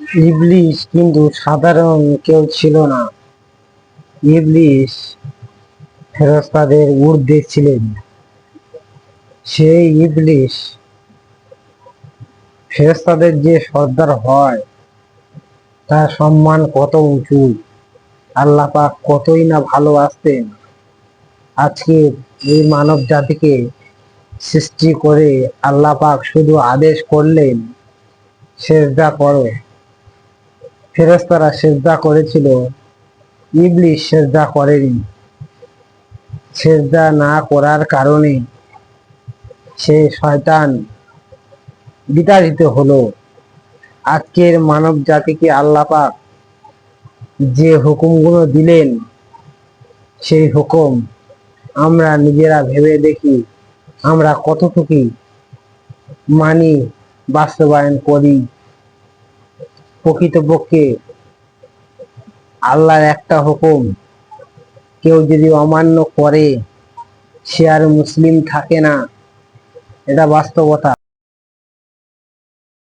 ইবলিশ কিন্তু সাধারণ কেউ ছিল না। ইবলিশ ফেরেশতাদের ঊর্ধ্বে ছিলেন। সেই ইবলিশ ফেরেশতাদের যে সর্দার হয়, তার সম্মান কত উঁচু, আল্লাহ পাক কতই না ভালোবাসতেন। আজকে এই মানব জাতিকে সৃষ্টি করে আল্লাহ পাক শুধু আদেশ করলেন, সেজদা করো। ফেরেশতারা সেজদা করেছিল, ইবলিশ সেজদা করেনি। সেজদা না করার কারণে সে শয়তান বিতাড়িত হলো। আজকের মানব জাতিকে আল্লাহ পাক যে হুকুমগুলো দিলেন, সেই হুকুম আমরা নিজেরা ভেবে দেখি আমরা কতটুকু মানি, বাস্তবায়ন করি। প্রকৃতপক্ষে আল্লাহর একটা হুকুম কেউ যদি অমান্য করে, সে আর মুসলিম থাকে না। এটা বাস্তবতা।